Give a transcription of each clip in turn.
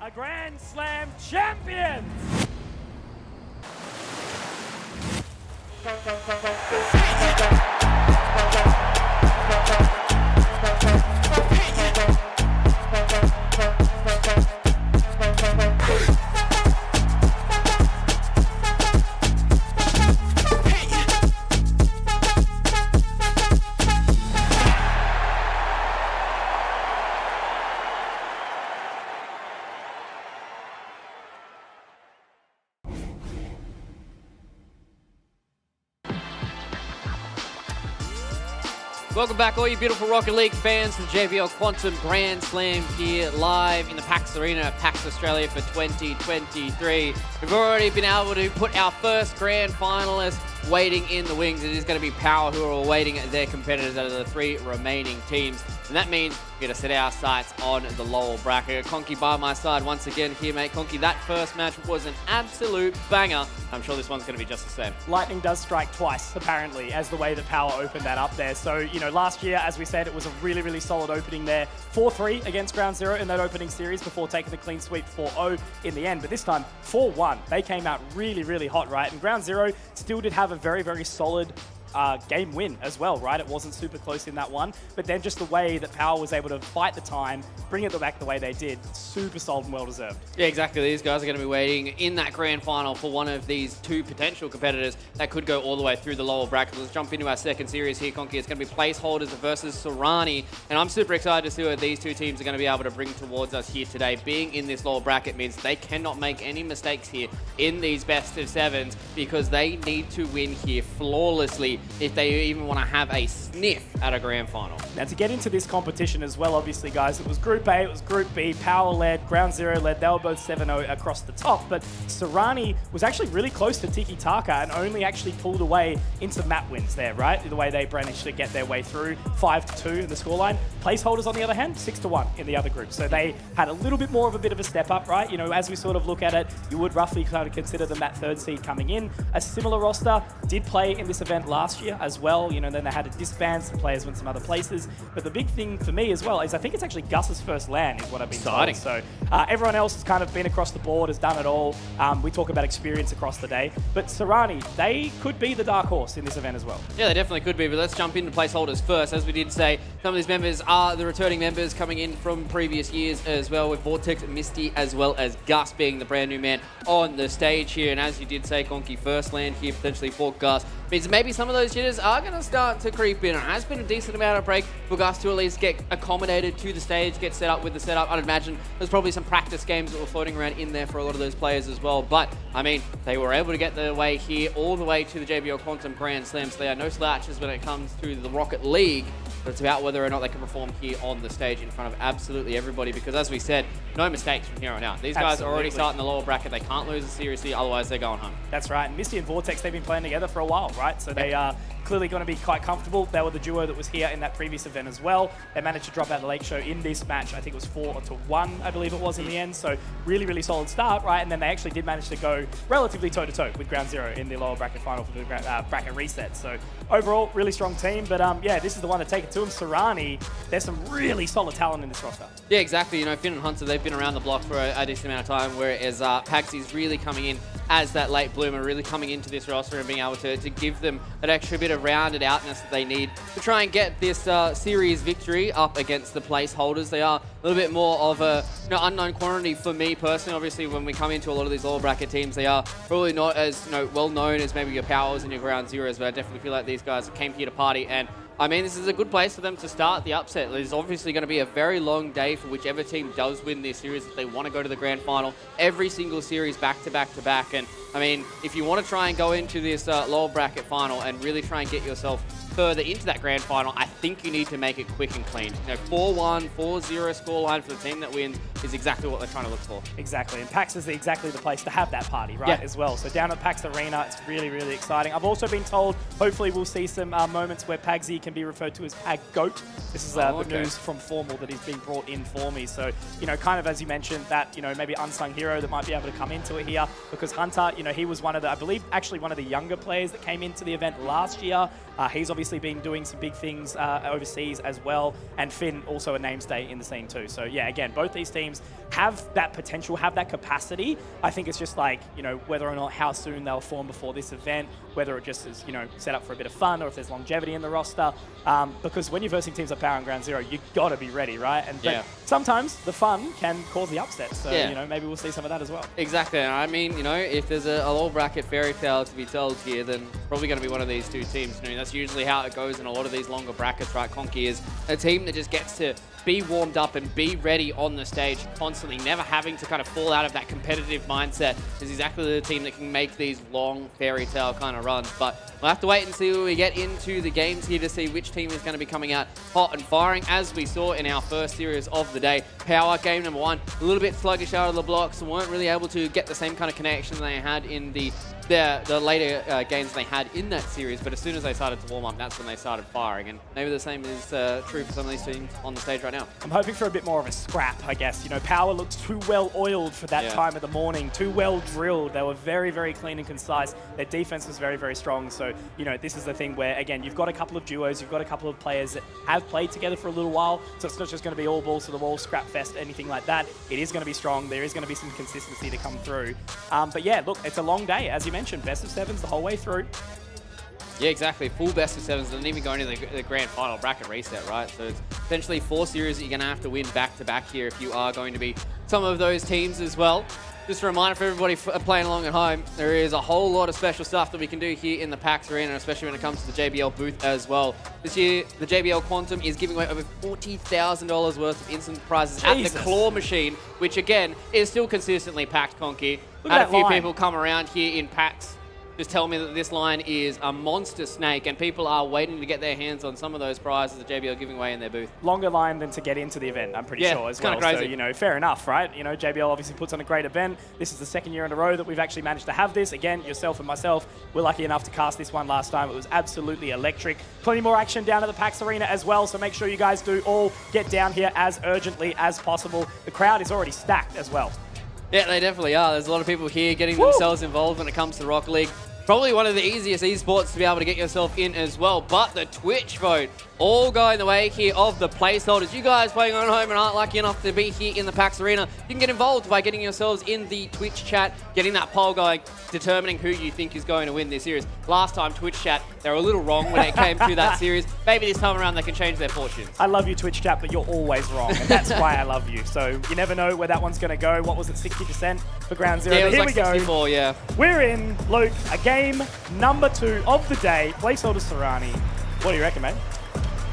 are Grand Slam champions! Welcome back, all you beautiful Rocket League fans, to the JBL Quantum Grand Slam here live in the PAX Arena at PAX Australia for 2023. We've already been able to put our first grand finalist waiting in the wings. It is going to be Power who are awaiting their competitors out of the 3 remaining teams. And that means we're going to set our sights on the lower bracket. Conky by my side once again here, mate. Conky, that first match was an absolute banger. I'm sure this one's going to be just the same. Lightning does strike twice, apparently, as the way that Power opened that up there. So, you know, last year, as we said, it was a really, really solid opening there. 4-3 against Ground Zero in that opening series before taking the clean sweep 4-0 in the end. But this time, 4-1. They came out really, really hot, right? And Ground Zero still did have a very, very solid game win as well, right? It wasn't super close in that one, but then just the way that Power was able to fight the time, bring it back the way they did, super solid and well deserved. Yeah, exactly. These guys are going to be waiting in that grand final for one of these 2 potential competitors that could go all the way through the lower bracket. Let's jump into our second series here, Conky. It's going to be Placeholders versus Tsurani, and I'm super excited to see what these 2 teams are going to be able to bring towards us here today. Being in this lower bracket means they cannot make any mistakes here in these best of 7s because they need to win here flawlessly if they even want to have a sniff at a grand final. Now, to get into this competition as well, obviously, guys, it was Group A, it was Group B, Power led, Ground Zero led. They were both 7-0 across the top, but Tsurani was actually really close to Tiki Taka and only actually pulled away into map wins there, right? The way they managed to get their way through, 5-2 in the scoreline. Placeholders, on the other hand, 6-1 in the other group. So they had a little bit more of a bit of a step up, right? You know, as we sort of look at it, you would roughly kind of consider them that 3rd seed coming in. A similar roster did play in this event last year as well. You know, then they had to disband, some players went some other places. But the big thing for me as well is I think it's actually Gus's first LAN is what I've been told. So everyone else has kind of been across the board, has done it all. We talk about experience across the day. But Tsurani, they could be the dark horse in this event as well. Yeah, they definitely could be, but let's jump into Placeholders first. As we did say, some of these members are the returning members coming in from previous years as well, with Vortex, Misty, as well as Gus being the brand new man on the stage here. And as you did say, Conky, first LAN here potentially for Gus means maybe some of those jitters are going to start to creep in. It has been a decent amount of break for Gus to at least get accommodated to the stage, get set up with the setup. I'd imagine there's probably some practice games that were floating around in there for a lot of those players as well. But, I mean, they were able to get their way here all the way to the JBL Quantum Grand Slam. So they are no slouches when it comes to the Rocket League. But it's about whether or not they can perform here on the stage in front of absolutely everybody. Because as we said, no mistakes from here on out. These guys are already starting the lower bracket. They can't lose it seriously, otherwise they're going home. That's right. And Misty and Vortex, they've been playing together for a while, right? So they are clearly going to be quite comfortable. They were the duo that was here in that previous event as well. They managed to drop out the late show in this match. I think it was 4-1, I believe it was in the end. So really, really solid start, right? And then they actually did manage to go relatively toe-to-toe with Ground Zero in the lower bracket final for the bracket reset. So overall, really strong team. But yeah, this is the one to take it to them. Tsurani, there's some really solid talent in this roster. Yeah, exactly. You know, Finn and Hunter, they've been around the block for a decent amount of time, whereas Pagsy's really coming in as that late bloomer, really coming into this roster and being able to give them that extra bit of rounded outness that they need to try and get this series victory up against the Placeholders. They are a little bit more of a unknown quantity for me personally. Obviously, when we come into a lot of these lower bracket teams, they are probably not as well known as maybe your Powers and your Ground Zeros, but I definitely feel like these guys came here to party. And I mean, this is a good place for them to start the upset. There's obviously going to be a very long day for whichever team does win this series if they want to go to the grand final. Every single series back to back to back. And I mean, if you want to try and go into this lower bracket final and really try and get yourself further into that grand final, I think you need to make it quick and clean. 4-1, 4-0 scoreline for the team that wins is exactly what they're trying to look for. Exactly, and PAX is exactly the place to have that party, right, as well. So down at PAX Arena, it's really, really exciting. I've also been told, hopefully we'll see some moments where Pagsy can be referred to as Pag Goat. This is the news from Formal that is being brought in for me. So, kind of as you mentioned, that, maybe unsung hero that might be able to come into it here, because Hunter, he was one of the, I believe, actually one of the younger players that came into the event last year. He's obviously obviously been doing some big things overseas as well, and Finn also a namestay in the scene too. So yeah, again, both these teams have that potential, have that capacity. I think it's just like, you know, whether or not how soon they'll form before this event, whether it just is, you know, set up for a bit of fun, or if there's longevity in the roster. Because when you're versing teams like Power and Ground Zero, you got to be ready, right? And but sometimes the fun can cause the upset. So, you know, maybe we'll see some of that as well. Exactly. I mean, you know, if there's a low bracket fairy tale to be told here, then it's probably going to be one of these two teams. You know, that's usually how it goes in a lot of these longer brackets, right? Conky is a team that just gets to be warmed up and be ready on the stage constantly, never having to kind of fall out of that competitive mindset. Is exactly the team that can make these long fairy tale kind of runs. But we'll have to wait and see when we get into the games here to see which team is going to be coming out hot and firing. As we saw in our first series of the day, Power game number 1, a little bit sluggish out of the blocks and weren't really able to get the same kind of connection they had in the later games they had in that series. But as soon as they started to warm up, that's when they started firing. And maybe the same is true for some of these teams on the stage right now. I'm hoping for a bit more of a scrap, I guess. You know, Power looks too well oiled for that time of the morning, too well drilled. They were very, very clean and concise. Their defense was very, very strong. So, you know, this is the thing where, again, you've got a couple of duos, you've got a couple of players that have played together for a little while. So it's not just going to be all balls to the wall, scrap fest, anything like that. It is going to be strong. There is going to be some consistency to come through. But yeah, look, it's a long day. As you mentioned, best of 7s the whole way through. Yeah, exactly. Full best of 7s and even going to the grand final bracket reset, right? So it's essentially 4 series that you're going to have to win back-to-back here if you are going to be some of those teams as well. Just a reminder for everybody playing along at home, there is a whole lot of special stuff that we can do here in the PAX Arena, especially when it comes to the JBL booth as well. This year, the JBL Quantum is giving away over $40,000 worth of instant prizes at the claw machine, which again is still consistently packed, Conky. Had a few people come around here in PAX just tell me that this line is a monster snake and people are waiting to get their hands on some of those prizes that JBL are giving away in their booth. Longer line than to get into the event, I'm pretty sure as well. Crazy. So, you know, fair enough, right? You know, JBL obviously puts on a great event. This is the 2nd year in a row that we've actually managed to have this. Again, yourself and myself, we're lucky enough to cast this one last time. It was absolutely electric. Plenty more action down at the PAX Arena as well, so make sure you guys do all get down here as urgently as possible. The crowd is already stacked as well. Yeah, they definitely are. There's a lot of people here getting themselves involved when it comes to Rocket League. Probably one of the easiest esports to be able to get yourself in as well. But the Twitch vote, all going the way here of the placeholders. You guys playing on home and aren't lucky enough to be here in the PAX Arena, you can get involved by getting yourselves in the Twitch chat, getting that poll going, determining who you think is going to win this series. Last time, Twitch chat, they were a little wrong when it came to that series. Maybe this time around they can change their fortunes. I love you, Twitch chat, but you're always wrong, and that's why I love you. So you never know where that one's going to go. What was it, 60% for Ground Zero? Yeah, it was here like we 64, go. yeah. We're in, Luke, a game number 2 of the day. Placeholders Tsurani. What do you reckon, mate?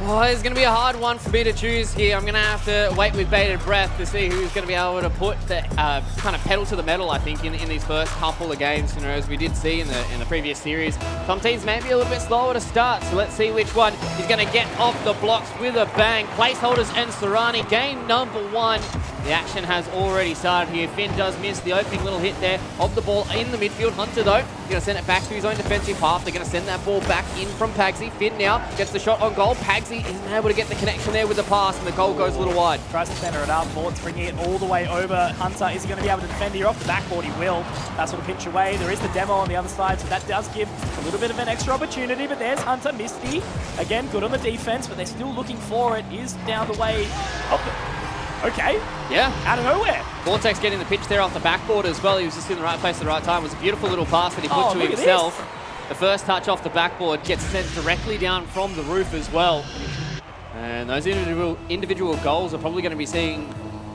Oh, it's going to be a hard one for me to choose here. I'm going to have to wait with bated breath to see who's going to be able to put the kind of pedal to the metal, I think, in these first couple of games. You know, as we did see in the previous series, some teams may be a little bit slower to start. So let's see which one is going to get off the blocks with a bang. Placeholders and Tsurani, game number 1. The action has already started here. Finn does miss the opening little hit there of the ball in the midfield. Hunter, though, going to send it back to his own defensive half. They're going to send that ball back in from Pagsy. Finn now gets the shot on goal. Pagsy isn't able to get the connection there with the pass, and the goal goes a little wide. Tries to center it up. Mort's bringing it all the way over. Hunter, is he going to be able to defend here off the backboard? He will. That sort of pinch away. There is the demo on the other side, so that does give a little bit of an extra opportunity, but there's Hunter. Misty. Again, good on the defense, but they're still looking for it. Is down the way of the... Okay. Yeah. Out of nowhere. Vortex getting the pitch there off the backboard as well. He was just in the right place at the right time. It was a beautiful little pass that he put to himself. The first touch off the backboard gets sent directly down from the roof as well. And those individual goals are probably going to be seeing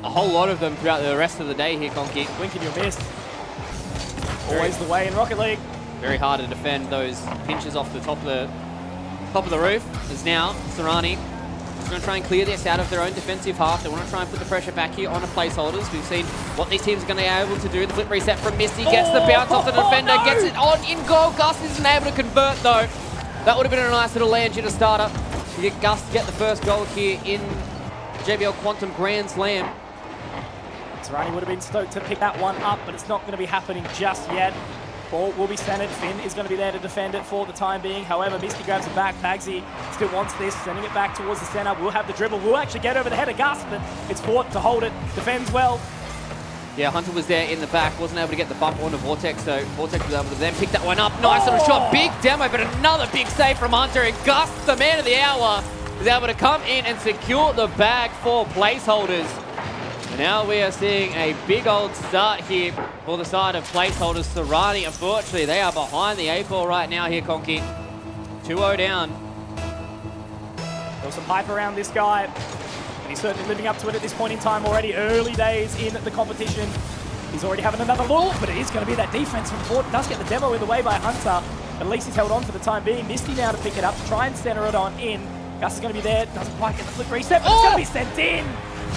a whole lot of them throughout the rest of the day here, Conky. Blink and you'll miss. Always the way in Rocket League. Very hard to defend those pinches off the top of the roof. As now, Tsurani is going to try and clear this out of their own defensive half. They want to try and put the pressure back here on the placeholders. We've seen what these teams are going to be able to do. The flip reset from Misty gets the bounce off the defender, gets it on in goal. Gus isn't able to convert though. That would have been a nice little land jitter starter to get Gus to get the first goal here in JBL Quantum Grand Slam. Tsurani would have been stoked to pick that one up, but it's not going to be happening just yet. Ball will be centered. Finn is going to be there to defend it for the time being. However, Misty grabs it back. Pagsy still wants this, sending it back towards the center. We'll have the dribble. We'll actually get over the head of Gus, but it's Fort to hold it. Defends well. Yeah, Hunter was there in the back, wasn't able to get the bump onto Vortex, so Vortex was able to then pick that one up. Nice little shot, big demo, but another big save from Hunter, and Gus, the man of the hour, is able to come in and secure the bag for Placeholders. And now we are seeing a big old start here for the side of Placeholders. Tsurani, unfortunately, they are behind the 8-ball right now here, Conky. 2-0 down. There was some hype around this guy, and he's certainly living up to it at this point in time already. Early days in the competition. He's already having another look, but it is going to be that defense from Ford. Does get the demo in the way by Hunter, but at least he's held on for the time being. Misty now to pick it up, to try and center it on in. Gus is going to be there, doesn't quite get the flip reset, but it's going to be sent in.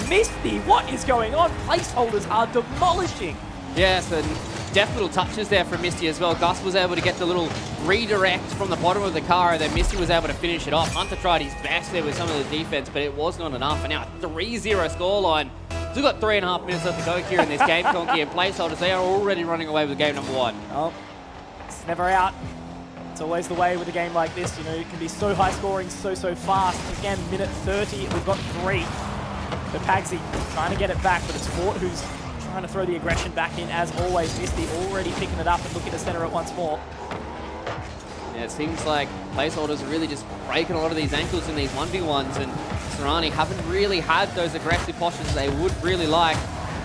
Misty, what is going on? Placeholders are demolishing. Yes, and deft little touches there from Misty as well. Gus was able to get the little redirect from the bottom of the car, and then Misty was able to finish it off. Hunter tried his best there with some of the defense, but it was not enough. And now a 3-0 scoreline. Still got 3.5 minutes left to go here in this game, Conky, and Placeholders, they are already running away with game number 1. Oh, it's never out. It's always the way with a game like this. You know, it can be so high scoring, so fast. Again, minute 30, we've got 3. For Pagsy, trying to get it back, but it's Fort who's trying to throw the aggression back in as always. Misty already picking it up and looking to center it once more. Yeah, it seems like Placeholders are really just breaking a lot of these ankles in these 1v1s, and Tsurani haven't really had those aggressive postures they would really like.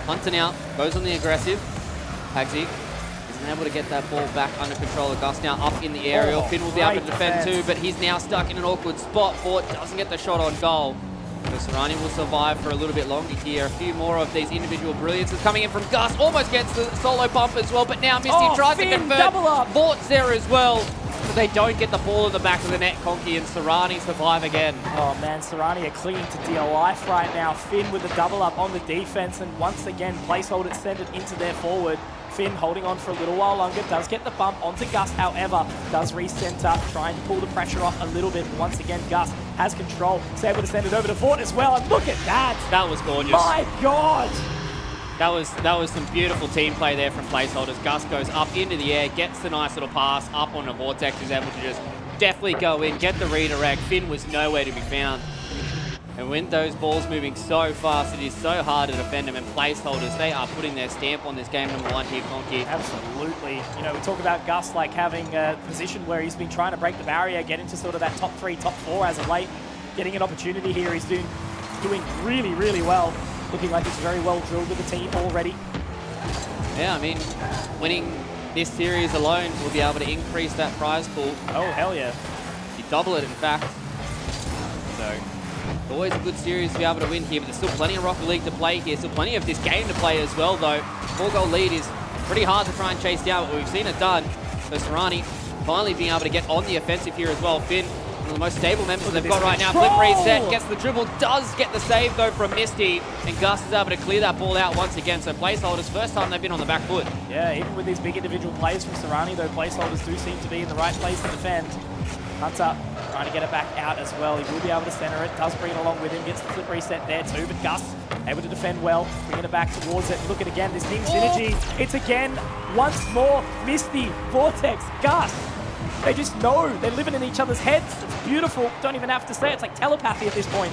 Hunter now goes on the aggressive. Pagsy isn't able to get that ball back under control. Gus now up in the aerial. Finn will be able to defend too, but he's now stuck in an awkward spot. Fort doesn't get the shot on goal. So Tsurani will survive for a little bit longer here. A few more of these individual brilliances coming in from Gus. Almost gets the solo bump as well, but now Misty tries to convert. Double up. Vort's there as well, but they don't get the ball in the back of the net, Conky, and Tsurani survive again. Oh man, Tsurani are clinging to dear life right now. Finn with the double up on the defense, and once again, Placeholders send it into their forward. Finn holding on for a little while longer, does get the bump onto Gus, however, does recenter, trying to pull the pressure off a little bit. Once again, Gus has control, is able to send it over to Fort as well, and look at that! That was gorgeous. My God! That was some beautiful team play there from Placeholders. Gus goes up into the air, gets the nice little pass up on the Vortex, who's able to just definitely go in, get the redirect. Finn was nowhere to be found. And when those balls moving so fast, it is so hard to defend them. And Placeholders, they are putting their stamp on this game number 1 here, Conky. Absolutely. You know, we talk about Gus like having a position where he's been trying to break the barrier, get into sort of that top 3, top 4 as of late. Getting an opportunity here, he's doing really well. Looking like he's very well drilled with the team already. Yeah, I mean, winning this series alone will be able to increase that prize pool. Oh, hell yeah. You double it, in fact. So, always a good series to be able to win here, but there's still plenty of Rocket League to play here. Still plenty of this game to play as well, though. 4-goal lead is pretty hard to try and chase down, but we've seen it done. So Tsurani finally being able to get on the offensive here as well. Finn, one of the most stable members they've got right now. Flip reset, gets the dribble, does get the save though from Misty, and Gus is able to clear that ball out once again. So Placeholders, first time they've been on the back foot. Yeah, even with these big individual plays from Tsurani, though, Placeholders do seem to be in the right place to defend. Hunter trying to get it back out as well. He will be able to center it, does bring it along with him, gets the flip reset there too, but Gus able to defend well, bringing it back towards it. Look at again, this team synergy. It's again, once more, Misty, Vortex, Gus. They just know, they're living in each other's heads. It's beautiful, don't even have to say it. It's like telepathy at this point.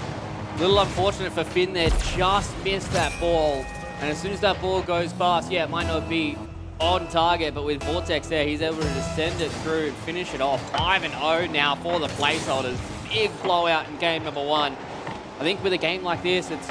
Little unfortunate for Finn there, just missed that ball. And as soon as that ball goes past, yeah, it might not be on target, but with Vortex there, he's able to just send it through and finish it off. 5-0 now for the Placeholders. Big blowout in game number 1. I think with a game like this, it's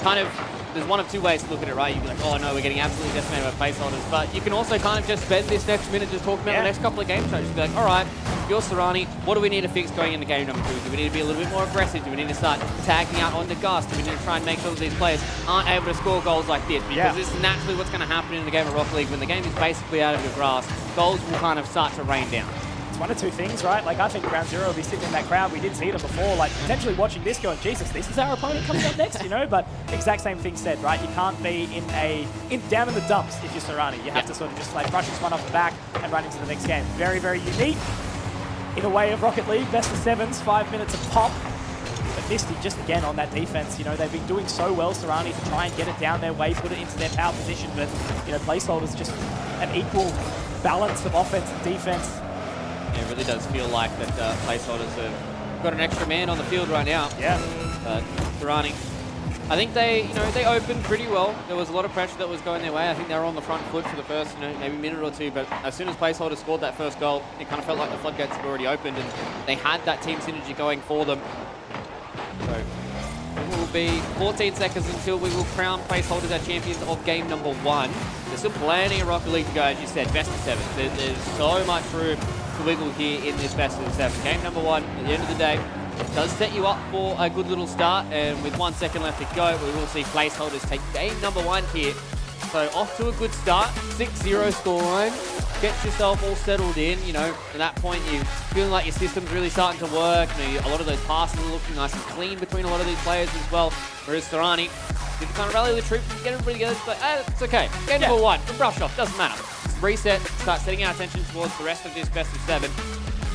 kind of, there's one of two ways to look at it, right? You'd be like, oh no, we're getting absolutely decimated by Placeholders. But you can also kind of just spend this next minute just talking about the next couple of game shows. You'd be like, all right, you're Tsurani, what do we need to fix going into game number 2? Do we need to be a little bit more aggressive? Do we need to start tagging out onto Gus? Do we need to try and make sure that these players aren't able to score goals like this? Because this is naturally what's going to happen in the game of Rocket League. When the game is basically out of your grasp, goals will kind of start to rain down. It's one of two things, right? Like, I think Ground Zero will be sitting in that crowd. We did see them before, like, potentially watching this going, Jesus, this is our opponent coming up next, you know? But exact same thing said, right? You can't be down in the dumps if you're Tsurani. You have to sort of just, like, brush this one off the back and run into the next game. Very, very unique in a way of Rocket League. Best of 7s, 5 minutes of pop. But Misty just, again, on that defense, you know, they've been doing so well, Tsurani, to try and get it down their way, put it into their power position. But, you know, Placeholders just an equal balance of offense and defense. Yeah, it really does feel like that Placeholders have got an extra man on the field right now. Yeah. But Tsurani I think they opened pretty well. There was a lot of pressure that was going their way. I think they were on the front foot for the first, maybe minute or two. But as soon as Placeholders scored that first goal, it kind of felt like the floodgates had already opened, and they had that team synergy going for them. So it will be 14 seconds until we will crown Placeholders our champions of game number 1. There's still plenty of Rocket League to go, as you said, best of 7. There's so much room to wiggle here in this best of 7. Game number 1, at the end of the day, does set you up for a good little start, and with 1 second left to go, we will see Placeholders take game number 1 here. So off to a good start, 6-0 scoreline. Get yourself all settled in, at that point you're feeling like your system's really starting to work. A lot of those passes are looking nice and clean between a lot of these players as well. Whereas Tsurani, you kind of rally the troops, get everybody together, it's like, it's okay. Game number 1, we brush off, doesn't matter. Just reset, start setting our attention towards the rest of this best of 7.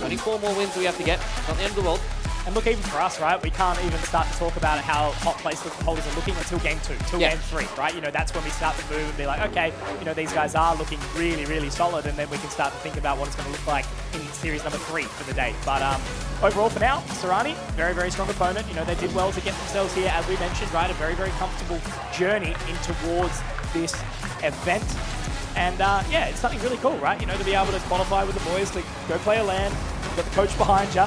Only 4 more wins we have to get, it's not the end of the world. And look, even for us, right, we can't even start to talk about how hot placeholders are looking until game 2, till game 3, right? That's when we start to move and be like, okay, these guys are looking really, really solid, and then we can start to think about what it's going to look like in series number 3 for the day. But overall, for now, Tsurani, very, very strong opponent. They did well to get themselves here, as we mentioned, right? A very, very comfortable journey in towards this event. And yeah, it's something really cool, right? To be able to qualify with the boys, to go play a LAN, got the coach behind you.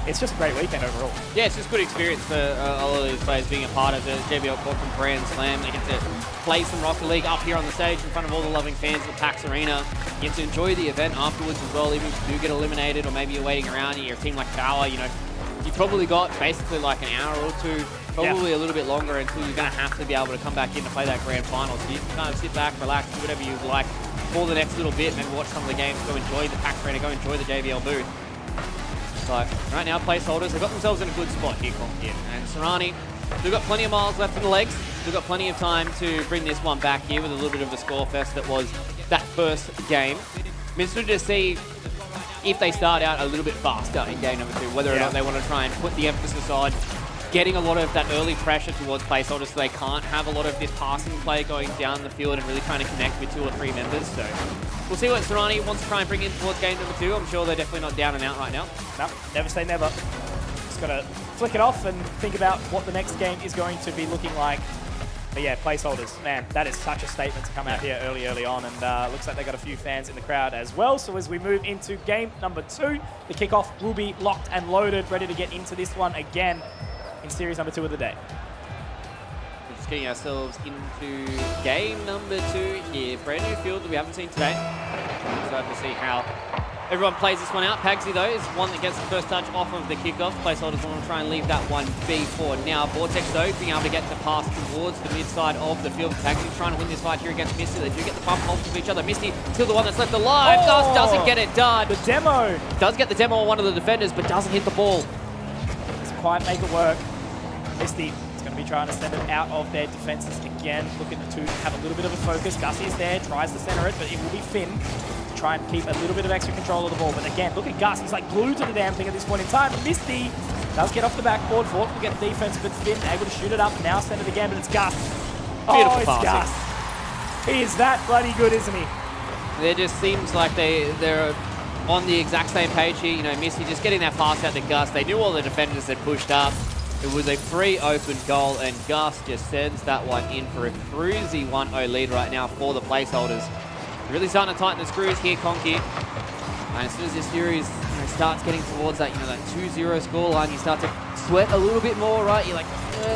It's just a great weekend overall. Yeah, it's just good experience for a lot of these players being a part of the JBL Corcoran Grand Slam. They get to play some Rocket League up here on the stage in front of all the loving fans at PAX Arena. You get to enjoy the event afterwards as well, even if you do get eliminated or maybe you're waiting around and you're a team like Power, you've probably got basically like an hour or two, probably a little bit longer until you're going to have to be able to come back in to play that grand final. So you can kind of sit back, relax, do whatever you like for the next little bit, maybe watch some of the games, go enjoy the PAX Arena, go enjoy the JBL booth. So right now, Placeholders, they've got themselves in a good spot here, and Tsurani, they've got plenty of miles left in the legs. They've got plenty of time to bring this one back here with a little bit of a score fest that was that first game. I'm interested to see if they start out a little bit faster in game number 2, whether or not they want to try and put the emphasis on getting a lot of that early pressure towards Placeholders so they can't have a lot of this passing play going down the field and really trying to connect with 2 or 3 members. So we'll see what Tsurani wants to try and bring in towards game number 2. I'm sure they're definitely not down and out right now. No, never say never. Just got to flick it off and think about what the next game is going to be looking like. But yeah, Placeholders, man, that is such a statement to come out here early on, and looks like they got a few fans in the crowd as well. So as we move into game number 2, the kickoff will be locked and loaded, ready to get into this one again in series number 2 of the day. We're just getting ourselves into game number 2 here. Brand new field that we haven't seen today. Excited to see how everyone plays this one out. Pagsy, though, is one that gets the first touch off of the kickoff. Placeholders want to try and leave that one be for now. Vortex, though, being able to get the pass towards the mid side of the field. Pagsy trying to win this fight here against Misty. They do get the bump off of each other. Misty still the one that's left alive. Gus doesn't get it done. The demo. Does get the demo on one of the defenders, but doesn't hit the ball. Doesn't quite make it work. Misty is going to be trying to send it out of their defenses again. Looking to have a little bit of a focus. Gussie is there, tries to center it, but it will be Finn to try and keep a little bit of extra control of the ball. But again, look at Gus. He's like glued to the damn thing at this point in time. Misty does get off the backboard. Fort will get the defense, but Finn able to shoot it up. Now send it again, but it's Gus. Beautiful it's passing. Gus. He is that bloody good, isn't he? It just seems like they're on the exact same page here. Misty just getting that pass out to Gus. They knew all the defenders had pushed up. It was a free open goal, and Gus just sends that one in for a cruisy 1-0 lead right now for the Placeholders. Really starting to tighten the screws here, Conky. And as soon as this series starts getting towards that, that 2-0 scoreline, you start to sweat a little bit more, right? You're like,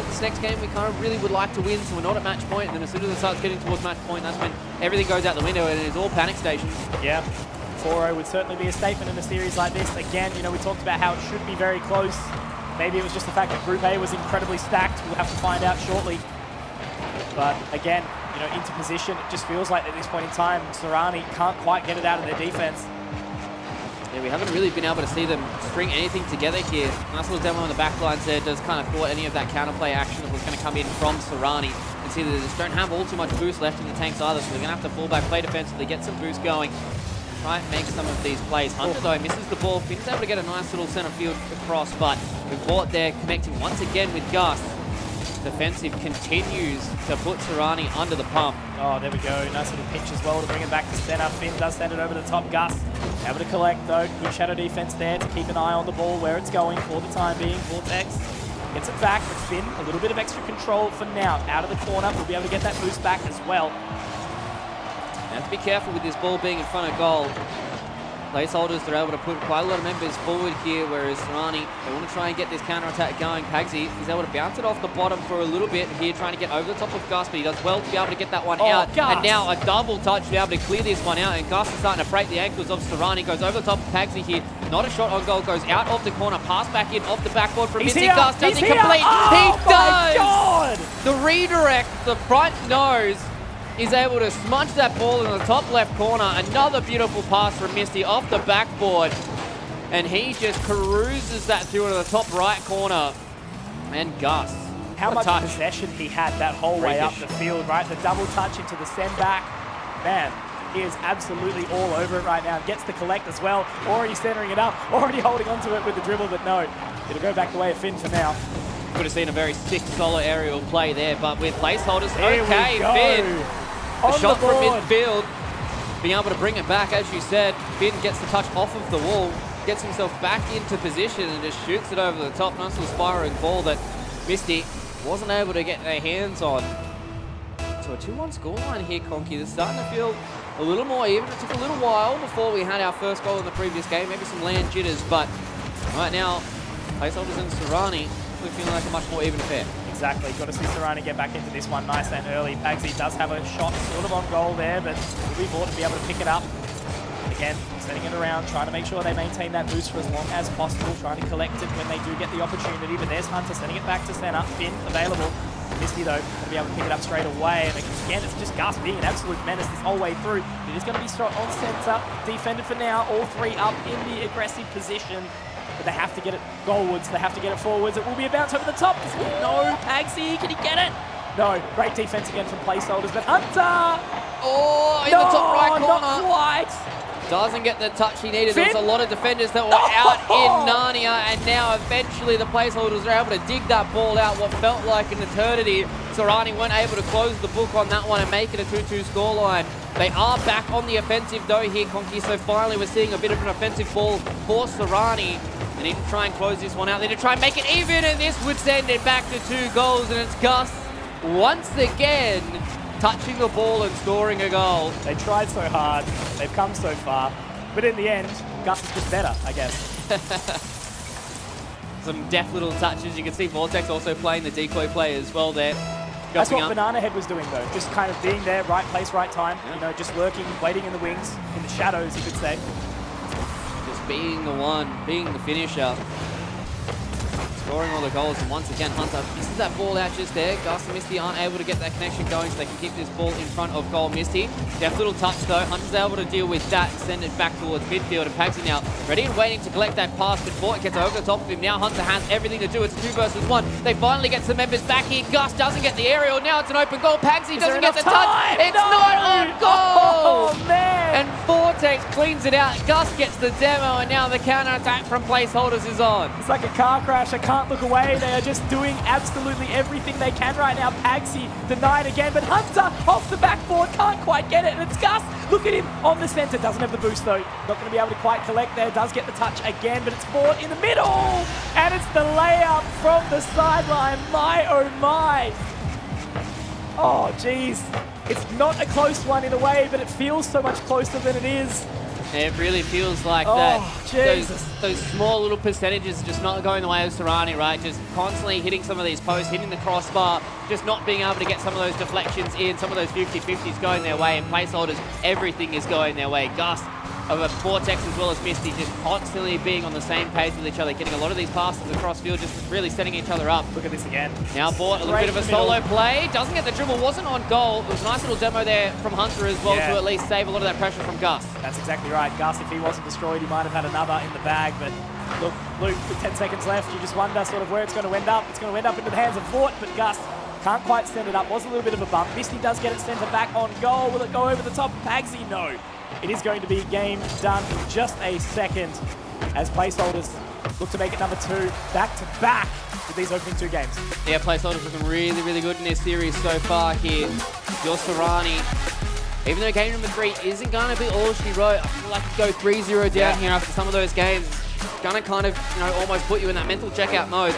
this next game we kind of really would like to win, so we're not at match point. And then as soon as it starts getting towards match point, that's when everything goes out the window, and it's all panic stations. Yeah. 4-0 would certainly be a statement in a series like this. Again, we talked about how it should be very close. Maybe it was just the fact that Group A was incredibly stacked. We'll have to find out shortly. But again, into position, it just feels like at this point in time, Tsurani can't quite get it out of their defense. Yeah, we haven't really been able to see them string anything together here. Nice little demo on the back lines there. Does kind of thwart any of that counterplay action that was going to come in from Tsurani. And see that they just don't have all too much boost left in the tanks either, so they're going to have to fall back, play defensively, get some boost going. Try and make some of these plays. Hunter, though, misses the ball. Finn's able to get a nice little center field across, but with Vort there connecting once again with Gus. Defensive continues to put Tsurani under the pump. Oh, there we go. Nice little pinch as well to bring it back to center. Finn does send it over the top. Gus able to collect, though. Good shadow defense there to keep an eye on the ball where it's going for the time being. Vortex Gets it back, but Finn, a little bit of extra control for now. Out of the corner, we'll be able to get that boost back as well. You have to be careful with this ball being in front of goal. Placeholders, they're able to put quite a lot of members forward here, whereas Tsurani, they want to try and get this counter-attack going. Pagsy is able to bounce it off the bottom for a little bit here, trying to get over the top of Gus, but he does well to be able to get that one out. Gus. And now a double touch to be able to clear this one out, and Gus is starting to break the ankles of Tsurani. Goes over the top of Pagsy here. Not a shot on goal, goes out of the corner, pass back in off the backboard from Misty. Gus doesn't complete. Oh, he does! God. The redirect, the front nose, is able to smudge that ball in the top left corner. Another beautiful pass from Misty off the backboard. And he just cruises that through into the top right corner. And Gus, how much possession he had that whole way up the field, right? The double touch into the send back. Man, he is absolutely all over it right now. Gets the collect as well. Already centering it up, already holding onto it with the dribble, but no. It'll go back the way of Finn for now. Could have seen a very sick solo aerial play there, but with placeholders, Here okay, we go. Finn. A On shot the from board. midfield, being able to bring it back, as you said. Finn gets the touch off of the wall, gets himself back into position and just shoots it over the top. Nice little spiraling ball that Misty wasn't able to get their hands on. So a 2-1 scoreline here, Conky. It's starting to feel a little more even. It took a little while before we had our first goal in the previous game. Maybe some land jitters, but right now, Placeholders and Tsurani we're feeling like a much more even affair. Exactly. Got to see Tsurani get back into this one nice and early. Pagsy does have a shot sort of on goal there, but will be bought to be able to pick it up. Again, setting it around, trying to make sure they maintain that boost for as long as possible, trying to collect it when they do get the opportunity. But there's Hunter sending it back to center. Finn available. Misty, though, going to be able to pick it up straight away. And again, it's just Gus being an absolute menace this whole way through. It is going to be shot on center. Defended for now. All three up in the aggressive position. But they have to get it goalwards. They have to get it forwards. It will be a bounce over the top. No, Pagsy, can he get it? No, great defense again from Placeholders. But Hunter! Oh, in the top right corner. Not quite. Doesn't get the touch he needed. Finn. There was a lot of defenders that were out in Narnia, and now eventually the Placeholders are able to dig that ball out what felt like an eternity. Tsurani weren't able to close the book on that one and make it a 2-2 scoreline. They are back on the offensive though here, Conky, so finally we're seeing a bit of an offensive ball for Tsurani. They need to try and close this one out. They need to try and make it even, and this would send it back to 2 goals, and it's Gus once again touching the ball and scoring a goal. They tried so hard. They've come so far. But in the end, Gus is just better, I guess. Some deft little touches. You can see Vortex also playing the decoy play as well there. That's what Banana Head was doing though. Just kind of being there, right place, right time. Yeah. You know, just lurking, waiting in the wings, in the shadows, you could say. Just being the one, being the finisher. Scoring all the goals, and once again Hunter misses that ball out just there. Gus and Misty aren't able to get that connection going, so they can keep this ball in front of goal. Misty, deft little touch though. Hunter's able to deal with that, send it back towards midfield, and Pagsy now ready and waiting to collect that pass before it gets over the top of him. Now Hunter has everything to do. It's a 2 versus 1. They finally get some members back here. Gus doesn't get the aerial. Now it's an open goal. Pagsy doesn't get the touch. It's not on goal! Oh, man! And Vortex cleans it out. Gus gets the demo, and now the counter-attack from Placeholders is on. It's like a car crash. I can't look away. They are just doing absolutely everything they can right now. Pagsy denied again, but Hunter off the backboard can't quite get it, and it's Gus. Look at him on the center. Doesn't have the boost though. Not going to be able to quite collect there. Does get the touch again, but it's Ford in the middle, and it's the layup from the sideline. My oh my. Oh geez. It's not a close one in a way, but it feels so much closer than it is. It really feels like those small little percentages just not going the way of Tsurani, right? Just constantly hitting some of these posts, hitting the crossbar, just not being able to get some of those deflections in, some of those 50-50s going their way, and Placeholders, everything is going their way. Gus of a Vortex as well as Misty just constantly being on the same page with each other, getting a lot of these passes across field, just really setting each other up. Look at this again. Now bought a little bit of a solo play, doesn't get the dribble, wasn't on goal. It was a nice little demo there from Hunter as well to at least save a lot of that pressure from Gus. That's exactly right. Gus, if he wasn't destroyed, he might have had another in the bag, but look, Luke, with 10 seconds left, you just wonder sort of where it's going to end up. It's going to end up into the hands of Vort, but Gus can't quite send it up. Was a little bit of a bump. Misty does get it centre back on goal. Will it go over the top? Pagsy, no. It is going to be game done in just a second as Placeholders look to make it number 2 back-to-back with these opening 2 games. Yeah, Placeholders looking really, really good in this series so far here. Your Tsurani, even though game number 3 isn't going to be all she wrote, I feel like to go 3-0 down here after some of those games. It's going to kind of, almost put you in that mental checkout mode.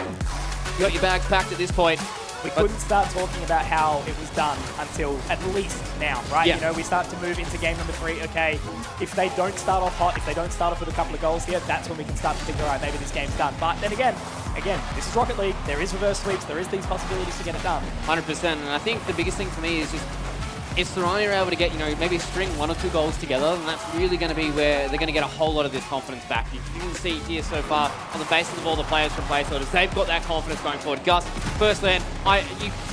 You got your bags packed at this point. We couldn't start talking about how it was done until at least now, right? Yeah. You know, we start to move into game number 3. Okay, if they don't start off hot, if they don't start off with a couple of goals here, that's when we can start to think, all right, maybe this game's done. But then again, this is Rocket League. There is reverse sweeps. There is these possibilities to get it done. 100%. And I think the biggest thing for me is just if Tsurani are able to get, maybe string 1 or 2 goals together, then that's really going to be where they're going to get a whole lot of this confidence back. You can see here so far on the basis of all the players from Placeholders, they've got that confidence going forward. Gus, first land,